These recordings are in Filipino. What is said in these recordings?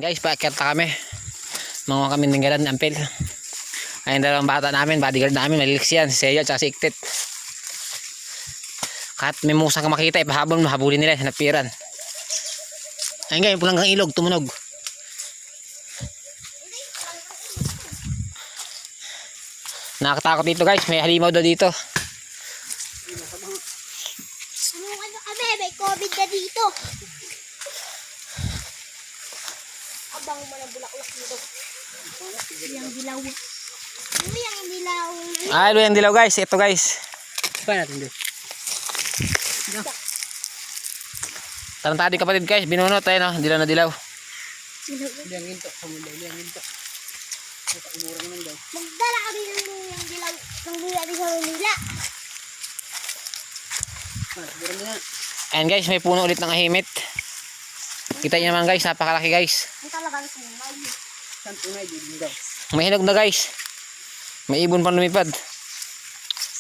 Guys, paakyat na kami. Mga kami ninggalan ng ampel. Ayun dalawang bata namin, bodyguard namin, malilis yan, si Seo at si Iktit. Kahit may musang ka makita, ipahabol, mahabulin nila, hanapiran. Ayun guys, pulang kang ilog, tumunog. Nakakatakot dito guys, may halimaw daw dito. Ano kami, may COVID na dito. Abang mo na bulak-ulak dito. Yung dilaw. Ano yung dilaw? Ay, yung dilaw guys, ito guys. Pa natin doon. Tarantado yung kapatid guys, binunot tayo no, dilaw na dilaw. Liang ginto, pamulaw, liang ginto. Murang naman daw. Magdala kami ng yung dilaw. Ng dilaw sa Manila. Siguro na yan. Ayan guys, may puno ulit ng ahimit. Kita niyo naman guys, napakalaki guys. Ang talagang sumay. Saan tunay din daw. May hinog na guys. May ibon pang lumipad.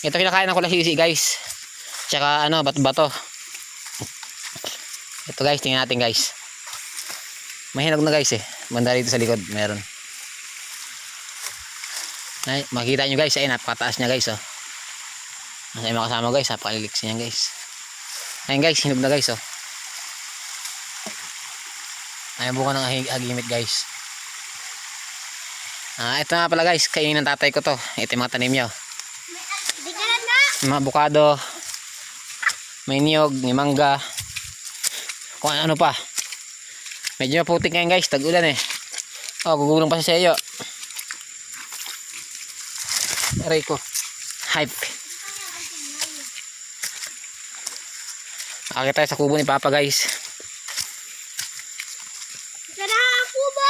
Ito kinakain ng kulasisi guys. Tsaka ano, bato-bato. Ito guys, tingnan natin guys. May hinog na guys eh. Banda rito sa likod, meron. Ay, makita nyo guys, ay napakataas niya guys oh. Ay makasama guys, napakaliliks niya guys. Ayun guys, hinog na guys oh. Ayun buka ng agimit guys. Ito nga pala guys, kainin ng tatay ko to. Ito yung mga tanim nyo. Di ka na! Mga abukado. May niyog, may mangga. Kung ano pa. Medyo maputik ngayon guys, tag-ulan eh. Oh, gugulong pa si Seo. Aray ko. Hype. Akit tayo sa kubo ni Papa guys. Tara, kubo!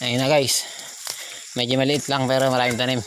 Ayun na guys. Medyo maliit lang pero maraming tanim.